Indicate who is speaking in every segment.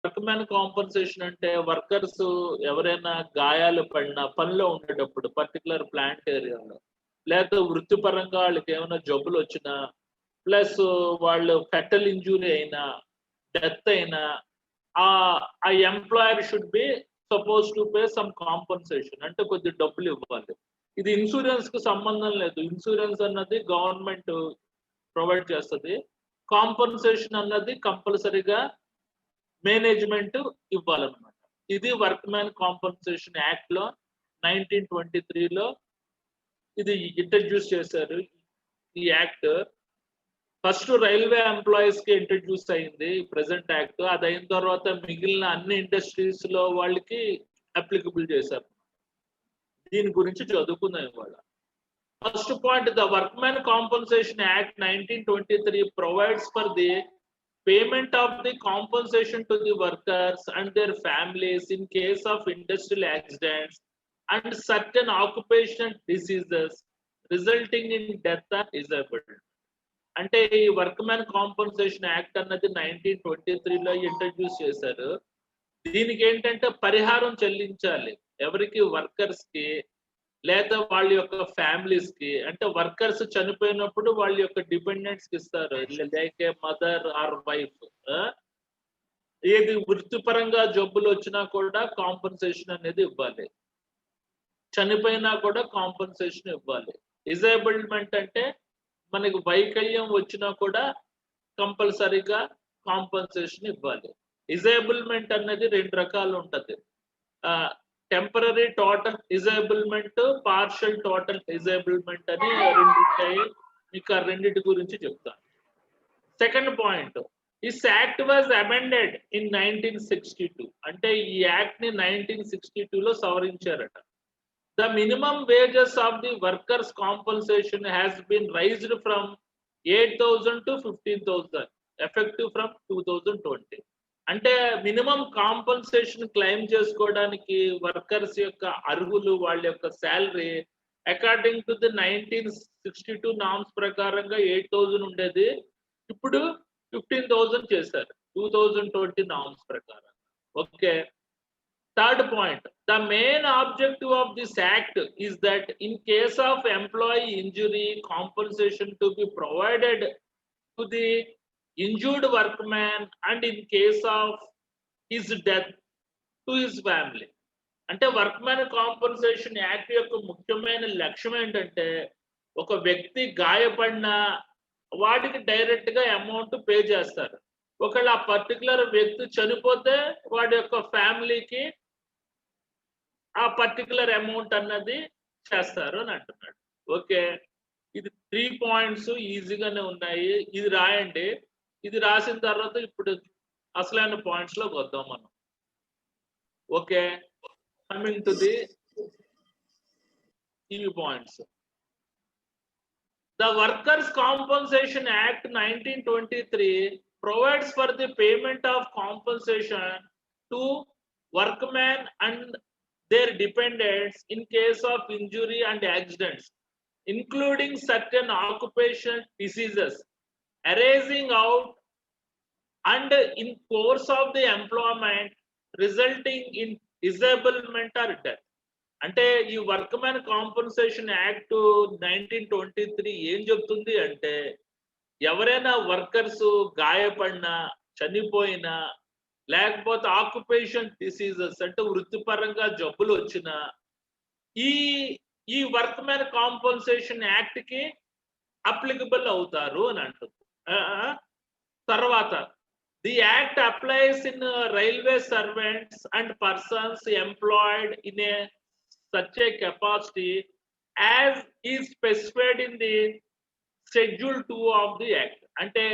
Speaker 1: Workmen compensation అంటే workers ఎవరైనా గాయాలు పడినా పనిలో ఉండేటప్పుడు పర్టిక్యులర్ ప్లాంట్ ఏరియాలో, లేతే వృత్తిపరంగా వాళ్ళకేమైనా జబ్బులొచ్చినా, ప్లస్ వాళ్ళు ఫెటల్ ఇంజ్యూరీ అయినా, డెత్ అయినా ఆ employer should be suppose to pay some compensation అంటే కొద్దిగా డబ్బులు ఇవ్వాలి. ఇది ఇన్సూరెన్స్‌కి సంబంధం లేదు. ఇన్సూరెన్స్ అన్నది గవర్నమెంట్ ప్రొవైడ్ చేస్తది. కాంపెన్సేషన్ అన్నది కంపల్సరీగా మేనేజ్మెంట్ ఇవ్వాలన్నమాట. ఇది వర్క్‌మెన్ కాంపెన్సేషన్ యాక్ట్‌లో 1923లో ఇది ఇంట్రడ్యూస్ చేశారు. ఈ యాక్ట్ ఫస్ట్ రైల్వే ఎంప్లాయీస్‌కి ఇంట్రడ్యూస్ అయింది ప్రెజెంట్ యాక్ట్. అది అయిన తర్వాత మిగిలిన అన్ని ఇండస్ట్రీస్‌లో వాళ్ళకి అప్లికబుల్ చేశారు. దీని గురించి చదువుకుందాం ఇవాళ. First point, the Workmen Compensation Act 1923 provides for the payment of the compensation to the workers and their families in case of industrial accidents and certain occupational diseases resulting in death or disability. అంటే ఈ workmen compensation act అన్నది 1923లో introduce చేశారు. దీనికి ఏంటంటే పరిహారం చెల్లించాలి. ఎవరికి? Workers కి లేదా వాళ్ళ యొక్క ఫ్యామిలీస్ కి. అంటే వర్కర్స్ చనిపోయినప్పుడు వాళ్ళ యొక్క డిపెండెంట్స్ కి ఇస్తారు. Like A mother or wife. ఏది వృత్తిపరంగా జబ్బులు వచ్చినా కూడా కాంపెన్సేషన్ అనేది ఇవ్వాలి. చనిపోయినా కూడా కాంపెన్సేషన్ ఇవ్వాలి. డిజేబుల్మెంట్ అంటే మనకి వైకల్యం వచ్చినా కూడా కంపల్సరీగా కాంపెన్సేషన్ ఇవ్వాలి. డిజేబుల్మెంట్ అనేది 2 రకాలు ఉంటది. Temporary total disablement, partial total disablement అని 2 ఉంటాయి. మీకు ఆ రెండిటి గురించి చెప్తాను. Second point, this act was amended in 1962. అంటే ఈ యాక్ట్ ని 1962లో సవరించారట. The minimum wages of the workers' compensation has been raised from 8,000 to 15,000 effective from 2020. అంటే మినిమం కాంపెన్సేషన్ క్లెయిమ్ చేసుకోవడానికి వర్కర్స్ యొక్క అర్హులు వాళ్ళ యొక్క salary according to the 1962 norms ప్రకారంగా 8,000 ఉండేది. ఇప్పుడు 15,000 చేశారు 2020 నామ్స్ ప్రకారం. Okay. Third point, the main objective of this act is that in case of employee injury, compensation to be provided to the injured workman and in case of his death to his family. అంటే workmen compensation act యొక్క ముఖ్యమైన లక్ష్యం ఏంటంటే ఒక వ్యక్తి గాయపడిన వాడికి direct గా అమౌంట్ పే చేస్తారు. ఒకవేళ ఆ పర్టికులర్ వ్యక్తి చనిపోతే వాడి యొక్క ఫ్యామిలీకి ఆ పర్టికులర్ అమౌంట్ అన్నది చేస్తారు అని అంటున్నాడు. ఓకే. ఇది 3 పాయింట్స్ ఈజీగానే ఉన్నాయి. ఇది రాయండి. ఇది రాసిన తర్వాత ఇప్పుడు అసలైన పాయింట్స్ లోకి వద్దాం మనం. ఓకే. కమింగ్ టు ది ఈ points. The Workers' Compensation Act 1923 provides for the payment of compensation to workmen and their dependents in case of injury and accidents, including certain occupational diseases arising out and in course of the employment resulting in disablement or death. అంటే ఈ workmen compensation act 1923 ఏం చెప్తుంది అంటే ఎవరైనా workers గాయపడినా, చనిపోయినా, లేకపోతే occupation diseases అంటే వృత్తిపరంగా జబ్బులు వచ్చినా ఈ వర్క్మెన్ కాంపెన్సేషన్ యాక్ట్ కి అప్లికబుల్ అవుతారు అని అంటుంది. తర్వాత the act applies in railway servants and persons employed in a such a capacity as is specified in the Schedule 2 of the Act. అంటే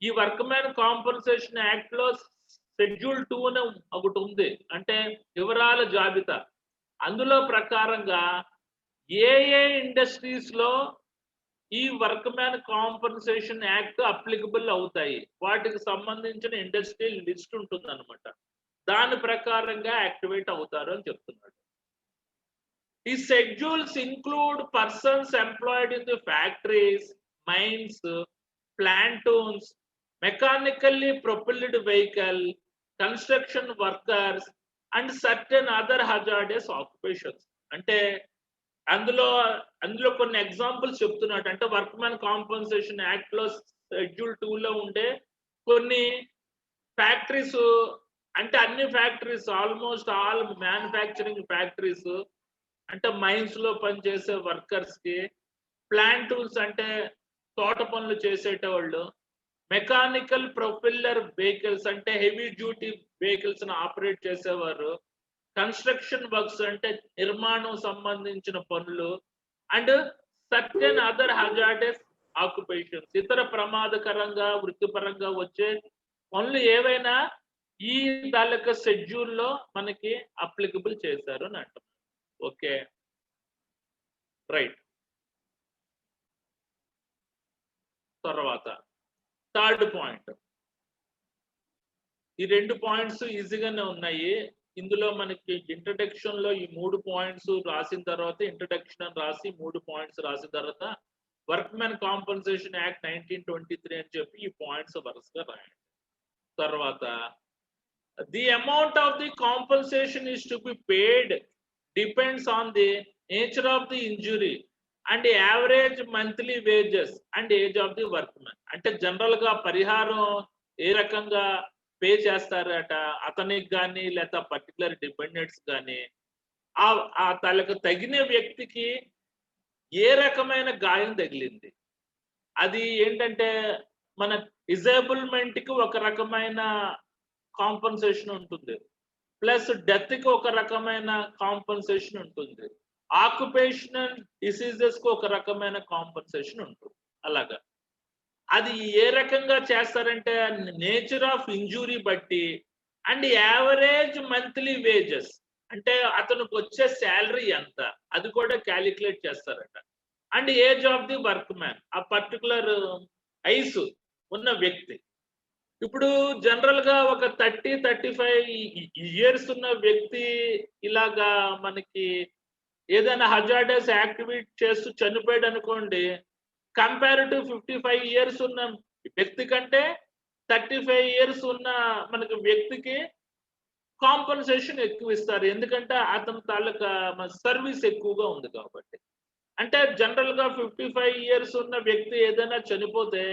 Speaker 1: ఈ వర్క్మెన్ కాంపెన్సేషన్ యాక్ట్ లో షెడ్యూల్ 2 అని ఒకటి ఉంది. అంటే వివరాల జాబితా. అందులో ప్రకారంగా ఏ ఇండస్ట్రీస్ లో ఈ వర్క్మెన్ కాంపెన్సేషన్ యాక్ట్ అప్లికబుల్ అవుతాయి, వాటికి సంబంధించిన ఇండస్ట్రియల్ లిస్ట్ ఉంటుంది అనమాట. దాని ప్రకారంగా యాక్టివేట్ అవుతారు అని చెప్తున్నాడు. These schedules include persons employed in the factories, mines, plantons, mechanically propelled vehicle, construction workers and certain other hazardous occupations. అంటే అందులో కొన్ని ఎగ్జాంపుల్స్ చెప్తున్నాడు. అంటే వర్క్మెన్ కాంపన్సేషన్ యాక్ట్ లో షెడ్యూల్ 2 లో ఉండే కొన్ని ఫ్యాక్టరీస్, అంటే అన్ని factories, almost all manufacturing factories, అంటే మైన్స్ లో పనిచేసే వర్కర్స్ కి, ప్లాంట్ టూల్స్ అంటే తోట పనులు చేసేటవాళ్ళు, మెకానికల్ ప్రొపెల్లర్ వెహికల్స్ అంటే హెవీ డ్యూటీ వెహికల్స్ ని ఆపరేట్ చేసేవారు, కన్స్ట్రక్షన్ వర్క్స్ అంటే నిర్మాణం సంబంధించిన పనులు, and certain other hazardous occupations, ఇతర ప్రమాదకరంగా వృత్తిపరంగా వచ్చే పనులు ఏవైనా ఈ తాలూకా షెడ్యూల్లో మనకి అప్లికబుల్ చేశారు అని అంటాం. Okay, right. తర్వాత థర్డ్ పాయింట్. ఈ 2 పాయింట్స్ ఈజీగానే ఉన్నాయి. ఇందులో మనకి ఇంట్రడక్షన్ లో ఈ 3 పాయింట్స్ రాసిన తర్వాత, ఇంట్రడక్షన్ అని రాసి 3 పాయింట్స్ రాసిన తర్వాత వర్క్మెన్ కాంపన్సేషన్ యాక్ట్ 1923 అని చెప్పి ఈ పాయింట్స్ వరుసగా రాయండి. తర్వాత the amount of the compensation is to be paid depends on the nature of the injury and average monthly wages and age of the workmen. అంటే జనరల్ గా పరిహారం ఏ రకంగా పే చేస్తారట, అతనికి కానీ లేదా పర్టికులర్ డిపెండెంట్స్ కానీ, ఆ తనకు తగిన వ్యక్తికి ఏ రకమైన గాయం తగిలింది, అది ఏంటంటే మన డిజేబుల్మెంట్ కి ఒక రకమైన కాంపన్సేషన్ ఉంటుంది, ప్లస్ డెత్ కి ఒక రకమైన కాంపన్సేషన్ ఉంటుంది, ఆక్యుపేషనల్ డిసీజెస్ కి ఒక రకమైన కాంపన్సేషన్ ఉంటుంది. అలాగా అది ఏ రకంగా చేస్తారంటే నేచర్ ఆఫ్ ఇంజురీ బట్టి అండ్ యావరేజ్ మంత్లీ వేజెస్, అంటే అతనికి వచ్చే శాలరీ ఎంత, అది కూడా క్యాలిక్యులేట్ చేస్తారట, and age of the work man, ఆ పర్టికులర్ ఐస్ ఉన్న వ్యక్తి. ఇప్పుడు జనరల్ గా ఒక 30-35 ఇయర్స్ ఉన్న వ్యక్తి ఇలాగా మనకి ఏదైనా హజార్డస్ యాక్టివిటీ చేస్తూ చనిపోయాడు అనుకోండి, కంపేర్ టు 55 ఇయర్స్ ఉన్న వ్యక్తి కంటే 35 ఇయర్స్ ఉన్న మనకి వ్యక్తికి కాంపన్సేషన్ ఎక్కువ ఇస్తారు. ఎందుకంటే అతని తాలూకా సర్వీస్ ఎక్కువగా ఉంది కాబట్టి. అంటే జనరల్ గా 55 ఇయర్స్ ఉన్న వ్యక్తి ఏదైనా చనిపోతే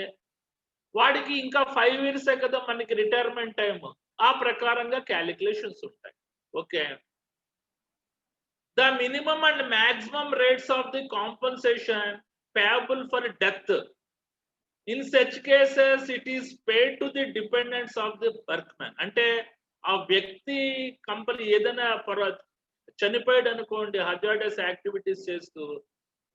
Speaker 1: వాడికి ఇంకా 5 ఇయర్సే కదా మనకి రిటైర్మెంట్ టైం, ఆ ప్రకారంగా క్యాలిక్యులేషన్స్ ఉంటాయి. Okay, the minimum and maximum rates of the compensation payable for death. In such cases, it is paid to the dependents of the workman. అంటే ఆ వ్యక్తి కంపెనీ ఏదైనా చనిపోయాడు అనుకోండి హజార్డస్ యాక్టివిటీస్ చేస్తూ,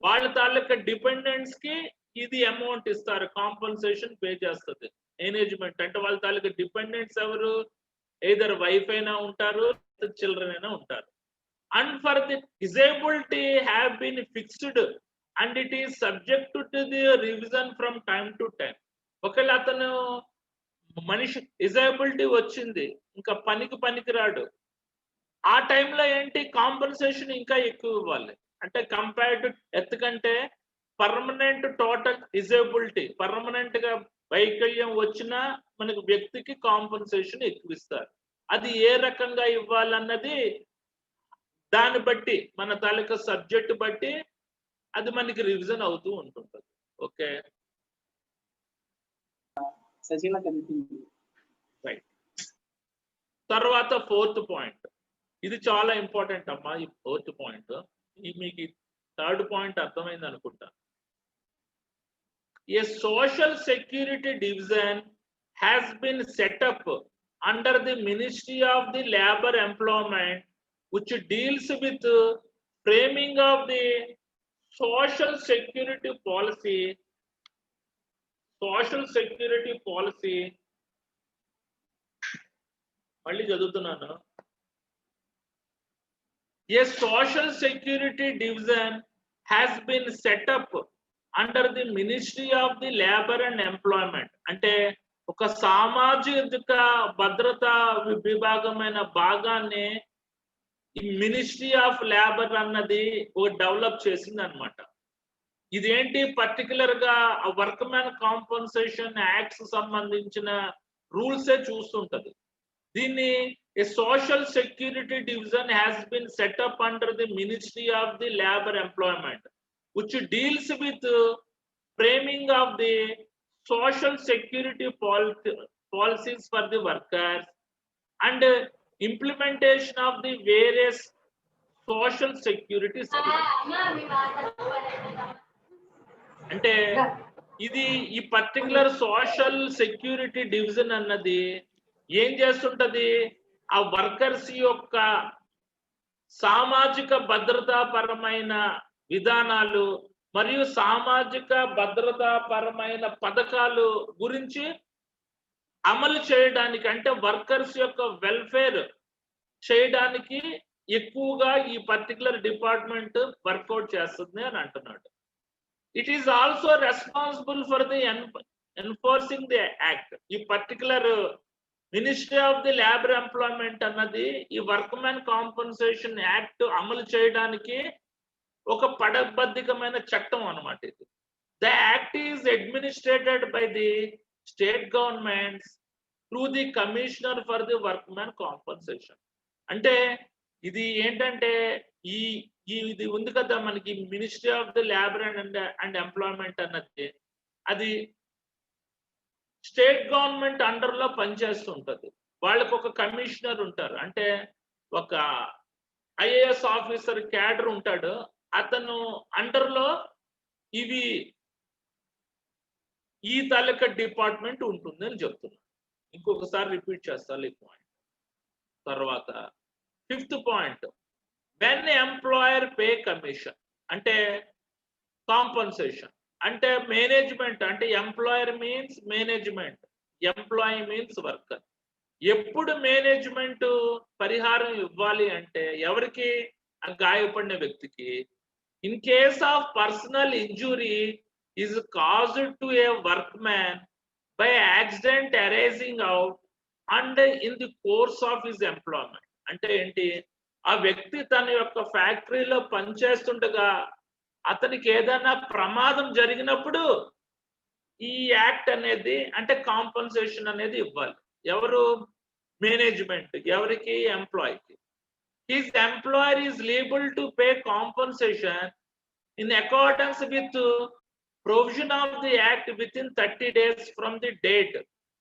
Speaker 1: వాళ్ళ తాలూకా డిపెండెంట్స్ కి ఇది అమౌంట్ ఇస్తారు, కాంపన్సేషన్ పే చేస్తుంది మేనేజ్మెంట్. అంటే వాళ్ళ తాలూకా డిపెండెంట్స్ ఎవరు, ఎయిదర్ వైఫ్ అయినా ఉంటారు, చిల్డ్రన్ అయినా ఉంటారు. And for the disability have been fixed and it is subject to the revision from time to time. ఒకవేళ అతను మనిషి డిజేబిలిటీ వచ్చింది, ఇంకా పనికి రాడు, ఆ టైంలో ఏంటి కాంపన్సేషన్ ఇంకా ఎక్కువ ఇవ్వాలి. అంటే కంపేర్డ్ డెత్ కంటే పర్మనెంట్ టోటల్ డిజేబిలిటీ, పర్మనెంట్ గా వైకల్యం వచ్చిన మనకు వ్యక్తికి కాంపన్సేషన్ ఎక్కువ ఇస్తారు. అది ఏ రకంగా ఇవ్వాలన్నది దాన్ని బట్టి మన తాలూకా సబ్జెక్ట్ బట్టి అది మనకి రివిజన్ అవుతూ ఉంటుంటది. Okay, right. తర్వాత 4th పాయింట్, ఇది చాలా ఇంపార్టెంట్ అమ్మా. ఈ 4th పాయింట్ మీకు 3rd పాయింట్ అర్థమైంది అనుకుంటా. A social security division has been set up under the ministry of the labour employment which deals with framing of the social security policy మళ్ళీ చదువుతున్నాను. A social security division has been set up under the Ministry of the Labor and Employment. అంటే ఒక సామాజిక భద్రతా విభాగమైన భాగాన్ని ఈ ministry of labour అన్నది ఒక డెవలప్ చేసింది అనమాట. ఇదేంటి పర్టికులర్ గా వర్క్ మ్యాన్ కాంపన్సేషన్ యాక్ట్స్ సంబంధించిన రూల్సే చూస్తుంటది. దీన్ని a social security division has been set up under the Ministry of the Labor Employment, which deals with framing of the social security policies for the workers and implementation of the various social security schemes. అంటే ఇది ఈ particular social security division అన్నది ఏం చేస్తుంటది, ఆ workers యొక్క సామాజిక భద్రతా పరమైన విధానాలు మరియు సామాజిక భద్రతా పరమైన పథకాలు గురించి అమలు చేయడానికి, అంటే వర్కర్స్ యొక్క వెల్ఫేర్ చేయడానికి ఎక్కువగా ఈ పర్టికులర్ డిపార్ట్మెంట్ వర్కౌట్ చేస్తుంది అని అంటున్నాడు. It is also responsible for the enforcing the act. ఈ particular ministry of the labour employment అన్నది ఈ వర్క్ మ్యాన్ కాంపన్సేషన్ యాక్ట్ అమలు చేయడానికి ఒక పడబద్ధికమైన చట్టం అన్నమాట ఇది. The act is administrated by the state governments through the commissioner for the work man compensation. అంటే ఇది ఏంటంటే ఇది ఉంది కదా మనకి ministry of the labour and employment అన్నది, అది స్టేట్ గవర్నమెంట్ అండర్ లో పనిచేస్తుంటది. వాళ్ళకు ఒక కమిషనర్ ఉంటారు, అంటే ఒక ఐఏఎస్ ఆఫీసర్ క్యాడర్ ఉంటాడు, అతను అండర్ లో ఇవి ఈ తాలూకా డిపార్ట్మెంట్ ఉంటుంది అని చెప్తున్నా. ఇంకొకసారి రిపీట్ చేస్తాను ఈ పాయింట్. తర్వాత 5th point, when employer pay commission అంటే కాంపన్సేషన్, అంటే మేనేజ్మెంట్, అంటే employer means management, employee means worker. ఎప్పుడు మేనేజ్మెంట్ పరిహారం ఇవ్వాలి అంటే ఎవరికి, గాయపడిన వ్యక్తికి. In case of personal injury is caused to A work man by accident arising out and in the course of his employment. అంటే ఏంటి, ఆ వ్యక్తి తన యొక్క ఫ్యాక్టరీలో పనిచేస్తుండగా అతనికి ఏదైనా ప్రమాదం జరిగినప్పుడు ఈ యాక్ట్ అనేది, అంటే కాంపన్సేషన్ అనేది ఇవ్వాలి. ఎవరు, మేనేజ్మెంట్. ఎవరికి, ఎంప్లాయీకి. His employer is liable to pay compensation in accordance with provision of the act within 30 days from the date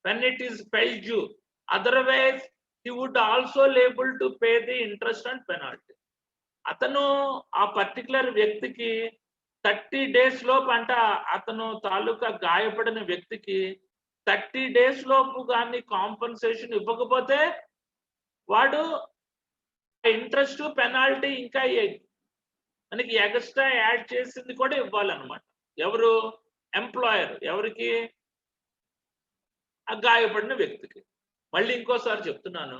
Speaker 1: when it is fell due. Otherwise he would also liable to pay the interest and penalty. అతను ఆ particular వ్యక్తికి 30 days లోపు, అంటే అతను తాలూకా గాయపడిన వ్యక్తికి 30 days లోపు కానీ కాంపన్సేషన్ ఇవ్వకపోతే వాడు ఇంట్రెస్ట్, పెనాల్టీ ఇంకా మనకి ఎక్స్ట్రా యాడ్ చేసింది కూడా ఇవ్వాలన్నమాట. ఎవరు, ఎంప్లాయర్. ఎవరికి, ఆ గాయపడిన వ్యక్తికి. మళ్ళీ ఇంకోసారి చెప్తున్నాను,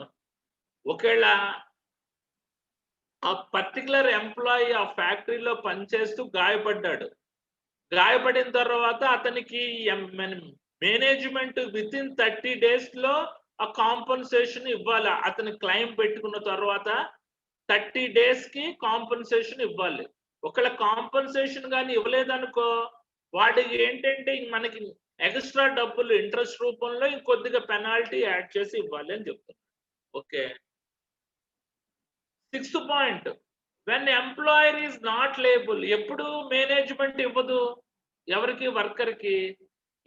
Speaker 1: ఒకవేళ ఆ పర్టికులర్ ఎంప్లాయీ ఆ ఫ్యాక్టరీలో పనిచేస్తూ గాయపడ్డాడు, గాయపడిన తర్వాత అతనికి మేనేజ్మెంట్ విత్ ఇన్ 30 days లో ఆ కాంపన్సేషన్ ఇవ్వాలి. అతను క్లెయిమ్ పెట్టుకున్న తర్వాత 30 days కి కాంపన్సేషన్ ఇవ్వాలి. ఒకవేళ కాంపన్సేషన్ కానీ ఇవ్వలేదనుకో, వాటికి ఏంటంటే మనకి ఎక్స్ట్రా డబ్బులు ఇంట్రెస్ట్ రూపంలో ఇంకొద్దిగా పెనాల్టీ యాడ్ చేసి ఇవ్వాలి అని చెప్తున్నారు. Okay. 6th point, when employer is not label. ఎప్పుడు మేనేజ్మెంట్ ఇవ్వదు ఎవరికి, వర్కర్ కి.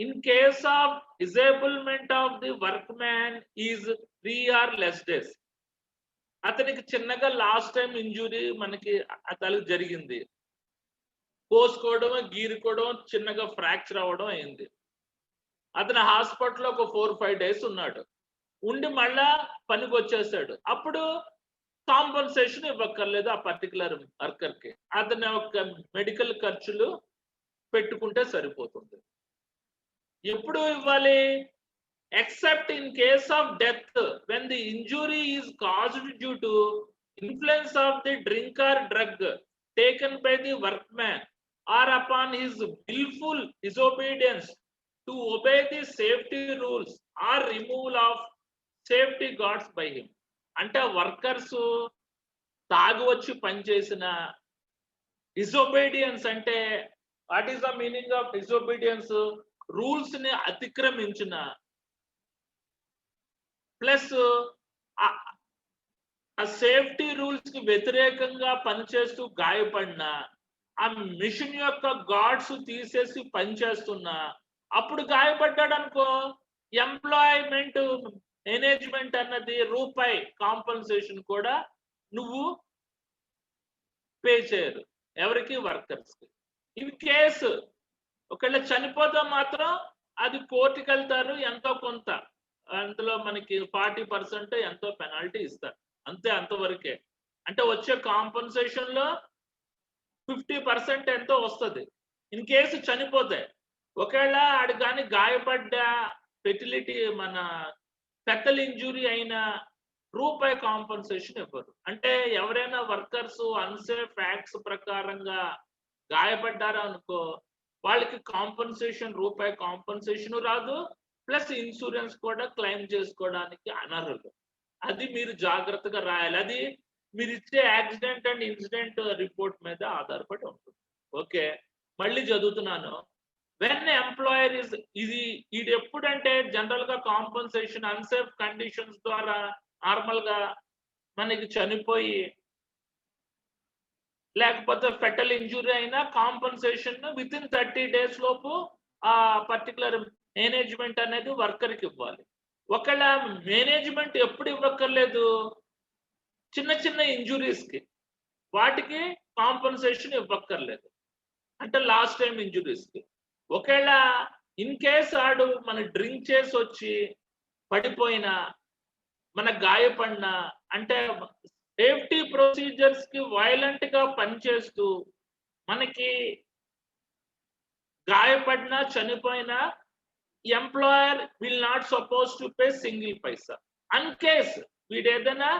Speaker 1: In case of disablement of the work man is 3 or less days. అతనికి చిన్నగా లాస్ట్ టైం ఇంజురీ మనకి అతనికి జరిగింది, కోసుకోవడం, గీరుకోవడం, చిన్నగా ఫ్రాక్చర్ అవ్వడం అయింది. అతను హాస్పిటల్లో ఒక 4-5 days ఉన్నాడు. ఉండి మళ్ళా పనికి వచ్చేసాడు. అప్పుడు కాంపన్సేషన్ ఇవ్వక్కర్లేదు ఆ పర్టికులర్ వర్కర్ కి. అతని యొక్క మెడికల్ ఖర్చులు పెట్టుకుంటే సరిపోతుంది. ఎప్పుడు ఇవ్వాలి, except in case of death when the injury is caused due to influence of the drink or drug taken by the workman or upon his willful disobedience to obey the safety rules or removal of safety guards by him. అంటే workers తాగి వచ్చి పనిచేసిన, disobedience అంటే what is the meaning of disobedience, rules ని అతిక్రమించిన, plus ఆ safety rules కి వ్యతిరేకంగా పనిచేస్తూ గాయపడినా, ఆ మిషన్ యొక్క గార్డ్స్ తీసేసి పనిచేస్తున్నా, అప్పుడు గాయపడ్డాడు అనుకో, ఎంప్లాయ్మెంట్ మేనేజ్మెంట్ అన్నది రూపాయి కాంపన్సేషన్ కూడా నువ్వు పే చేయరు. ఎవరికి? వర్కర్స్ కి. ఇన్ కేసు ఒకవేళ చనిపోతే మాత్రం అది కోర్టుకెళ్తారు, ఎంతో కొంత అందులో మనకి 40% ఎంతో పెనాల్టీ ఇస్తారు. అంతే, అంతవరకే. అంటే వచ్చే కాంపన్సేషన్ లో 50% ఎంతో వస్తది. ఇన్ కేసు చనిపోతే. ఒకవేళ ఆడు గాని గాయపడ్డా, ఫెర్టిలిటీ మన పెద్దల ఇంజ్యూరీ అయినా రూపాయి కాంపన్సేషన్ ఇవ్వరు. అంటే ఎవరైనా వర్కర్స్ అన్‌సేఫ్ యాక్ట్స్ ప్రకారంగా గాయపడ్డారు అనుకో, వాళ్ళకి కాంపన్సేషన్ రూపాయి కాంపన్సేషన్ రాదు. ప్లస్ ఇన్సూరెన్స్ కూడా క్లెయిమ్ చేసుకోవడానికి అనర్హులు. అది మీరు జాగ్రత్తగా రాయాలి. అది మీరిచ్చే యాక్సిడెంట్ అండ్ ఇన్సిడెంట్ రిపోర్ట్ మీద ఆధారపడి ఉంటుంది. ఓకే. మళ్ళీ చదువుతున్నాను. వెన్ ఎంప్లాయర్ ఇది ఎప్పుడంటే జనరల్ గా కాంపన్సేషన్ అన్‌సేఫ్ కండిషన్స్ ద్వారా నార్మల్ గా మనకి చనిపోయి లేకపోతే ఫెటల్ ఇంజ్యూరీ అయినా కాంపన్సేషన్ వితిన్ 30 డేస్ లోపు ఆ పర్టికులర్ మేనేజ్మెంట్ అనేది వర్కర్ కి ఇవ్వాలి. ఒకవేళ మేనేజ్మెంట్ ఎప్పుడు ఇవ్వక్కర్లేదు, చిన్న చిన్న ఇంజురీస్ కి వాటికి కాంపన్సేషన్ ఇవ్వక్కర్లేదు. అంటే లాస్ట్ టైం ఇంజురీస్ కి. ఒకవేళ ఇన్ కేస్ ఆడు మన డ్రింక్ చేసి వచ్చి పడిపోయినా, మన గాయపడినా, అంటే సేఫ్టీ ప్రొసీజర్స్ కి వైలెంట్ గా పనిచేస్తూ మనకి గాయపడినా, చనిపోయినా employer will not suppose to pay single paisa. In case వీడేదైనా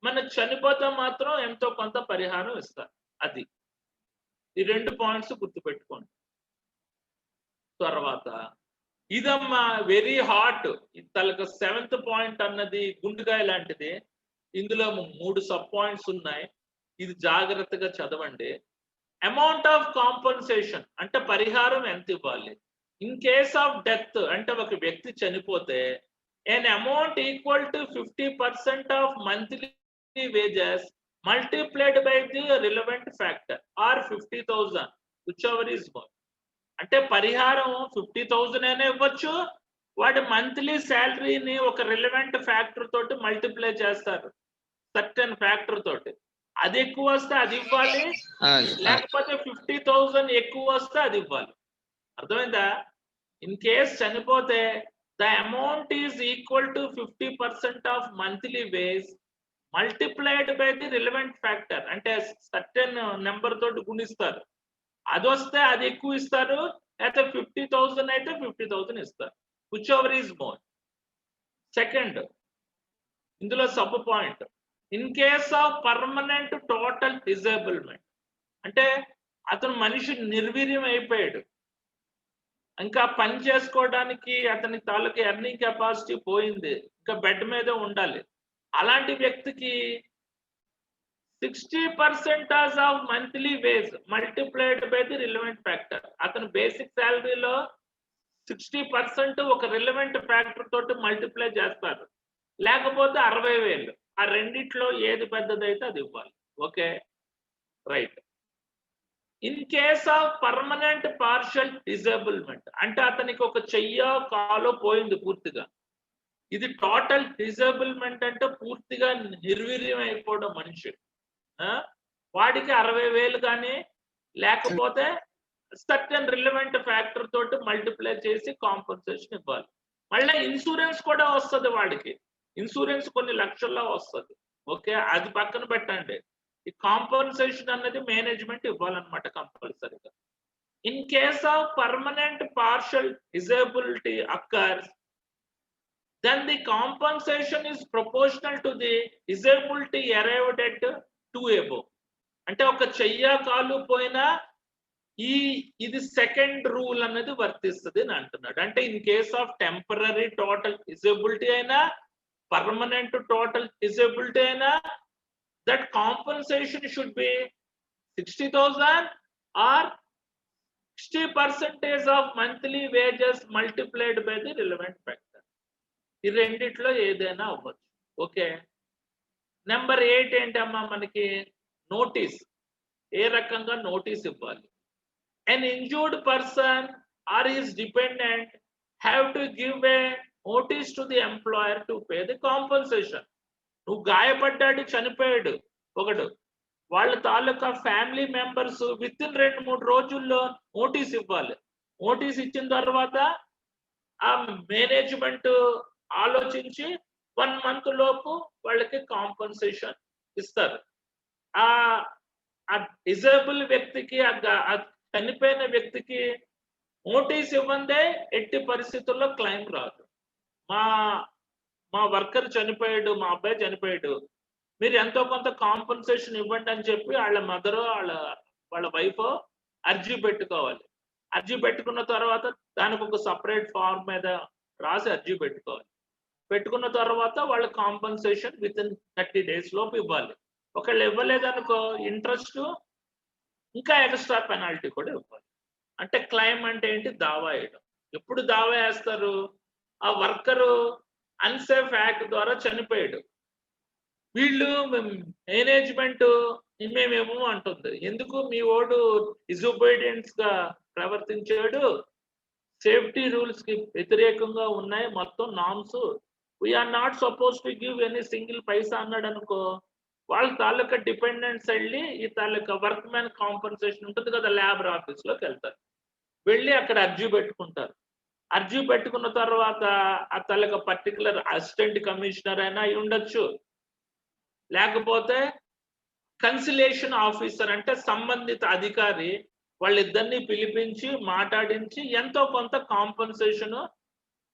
Speaker 1: మన చనిపోతే మాత్రం ఎంతో కొంత పరిహారం ఇస్తారు. అది ఈ 2 పాయింట్స్ గుర్తుపెట్టుకోండి. తర్వాత ఇదమ్మా వెరీ హాట్. తలకు 7th పాయింట్ అన్నది గుండుగాయ లాంటిది. ఇందులో 3 సబ్ పాయింట్స్ ఉన్నాయి. ఇది జాగ్రత్తగా చదవండి. అమౌంట్ ఆఫ్ కాంపన్సేషన్ అంటే పరిహారం ఎంత ఇవ్వాలి. ఇన్ కేస్ ఆఫ్ డెత్ అంటే ఒక వ్యక్తి చనిపోతే an amount equal to 50% of monthly wages multiplied by the relevant factor or 50,000 whichever is more. అంటే పరిహారం 50,000 అయినా ఇవ్వచ్చు. వాడి మంత్లీ శాలరీని ఒక రిలవెంట్ ఫ్యాక్టర్ తోటి మల్టిప్లై చేస్తారు, సర్టెన్ ఫ్యాక్టర్ తోటి. అది ఎక్కువ వస్తే అది ఇవ్వాలి, లేకపోతే 50,000 ఎక్కువ వస్తే అది ఇవ్వాలి. అర్థమైందా? ఇన్ కేస్ చనిపోతే the amount is equal to 50% of monthly wage multiplied by the relevant factor. అంటే సర్టెన్ నెంబర్ తోటి గుణిస్తారు. అది వస్తే అది ఎక్కువ ఇస్తారు, లేకపోతే 50,000 అయితే 50,000 ఇస్తారు. Whichever is more. Second, ఇందులో sub point, in case of permanent total disablement అంటే అతను మనిషి నిర్వీర్యం అయిపోయాడు, ఇంకా పని చేసుకోవడానికి అతని తాలూకు ఎర్నింగ్ కెపాసిటీ పోయింది, ఇంకా బెడ్ మీద ఉండాలి. అలాంటి వ్యక్తికి 60% of monthly wage multiplied by the relevant factor. అతను బేసిక్ శాలరీలో 60% ఒక రిలవెంట్ ఫ్యాక్టర్ తోటి మల్టిప్లై చేస్తారు, లేకపోతే 60,000. ఆ రెండిట్లో ఏది పెద్దదైతే అది ఇవ్వాలి. Okay, right. In case of permanent partial disablement అంటే అతనికి ఒక చెయ్యో కాలో పోయింది పూర్తిగా. ఇది టోటల్ డిజేబుల్మెంట్ అంటే పూర్తిగా నిర్వీర్యం అయిపోవడం మనిషి. వాడికి 60,000 కానీ లేకపోతే సర్టెన్ రిలవెంట్ ఫ్యాక్టర్ తోటి మల్టిప్లై చేసి కాంపన్సేషన్ ఇవ్వాలి. మళ్ళీ ఇన్సూరెన్స్ కూడా వస్తుంది వాడికి. ఇన్సూరెన్స్ కొన్ని లక్షల్లో వస్తుంది. ఓకే, అది పక్కన పెట్టండి. ఈ కాంపన్సేషన్ అన్నది మేనేజ్మెంట్ ఇవ్వాలన్నమాట కంపల్సరీగా. In case of permanent partial disability occurs then the compensation is proportional to the disability arrived at 2 above. అంటే ఒక చెయ్య కాలు పోయినా ఇది సెకండ్ రూల్ అనేది వర్తిస్తుంది అని అంటున్నాడు. అంటే in case of temporary total disability అయినా, పర్మనెంట్ టోటల్ డిజేబిలిటీ అయినా, that compensation should be 60,000 or 60% of monthly wages multiplied by the relevant factor. ఈ రెండిట్లో ఏదైనా అవ్వచ్చు. ఓకే, నెంబర్ 8 ఏంటమ్మా మనకి నోటీస్. ఏ రకంగా నోటీస్ ఇవ్వాలి? An injured person or his dependent have to give a notice to the employer to pay the compensation. నువ్వు గాయపడ్డాడు, చనిపోయాడు ఒకడు, వాళ్ళ తాలూకా ఫ్యామిలీ మెంబర్స్ వితిన్ 2-3 రోజుల్లో నోటీస్ ఇవ్వాలి. నోటీస్ ఇచ్చిన తర్వాత ఆ మేనేజ్మెంట్ ఆలోచించి 1 మంత్ లోపు వాళ్ళకి కాంపన్సేషన్ ఇస్తారు. ఆ డిజేబుల్ వ్యక్తికి, చనిపోయిన వ్యక్తికి నోటీస్ ఇవ్వందే ఎట్టి పరిస్థితుల్లో క్లెయిమ్ రాదు. మా వర్కర్ చనిపోయాడు, మా అబ్బాయి చనిపోయాడు, మీరు ఎంతో కొంత కాంపన్సేషన్ ఇవ్వండి అని చెప్పి వాళ్ళ మదరో వాళ్ళ వైఫో అర్జీ పెట్టుకోవాలి. అర్జీ పెట్టుకున్న తర్వాత దానికి ఒక సపరేట్ ఫార్మ్ మీద రాసి అర్జీ పెట్టుకోవాలి. పెట్టుకున్న తర్వాత వాళ్ళ కాంపన్సేషన్ వితిన్ 30 days లోపు ఇవ్వాలి. ఒకవేళ ఇవ్వలేదనుకో ఇంట్రెస్ట్ ఇంకా ఎక్స్ట్రా పెనాల్టీ కూడా ఇవ్వాలి. అంటే క్లెయిమ్ అంటే ఏంటి? దావా వేయడం. ఎప్పుడు దావా వేస్తారు? ఆ వర్కరు అన్సేఫ్ యాక్ట్ ద్వారా చనిపోయాడు, వీళ్ళు మేనేజ్మెంట్ మేమేమో అంటుంది, ఎందుకు మీ ఓడు డిసొబీడియన్స్ గా ప్రవర్తించాడు, సేఫ్టీ రూల్స్ కి వ్యతిరేకంగా ఉన్నాయి మొత్తం norms, we are not suppose to give any single paisa అన్నాడు అనుకో, వాళ్ళ తాలూకా డిపెండెంట్స్ వెళ్ళి ఈ తాలూకా వర్క్ మ్యాన్ కాంపన్సేషన్ ఉంటుంది కదా, లేబర్ ఆఫీస్ లోకి వెళ్తారు. వెళ్ళి అక్కడ అర్జీ పెట్టుకుంటారు. అర్జీ పెట్టుకున్న తర్వాత ఆ తాలూకా పర్టికులర్ అసిస్టెంట్ కమిషనర్ అయినా అయి ఉండొచ్చు, లేకపోతే కన్సిలేషన్ ఆఫీసర్ అంటే సంబంధిత అధికారి వాళ్ళిద్దరిని పిలిపించి మాట్లాడించి ఎంతో కొంత కాంపన్సేషన్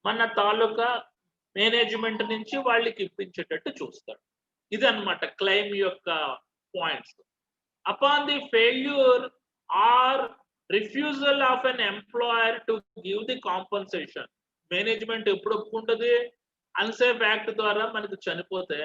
Speaker 1: మన తాలూకా మేనేజ్మెంట్ నుంచి వాళ్ళకి ఇప్పించేటట్టు చూస్తాడు. ఇదన్నమాట క్లెయిమ్ యొక్క points. Upon the failure or refusal of an employer to give the compensation, management ఎప్పుడు ఒప్పుకుంటుంది? అన్సేఫ్ యాక్ట్ ద్వారా మనకు చనిపోతే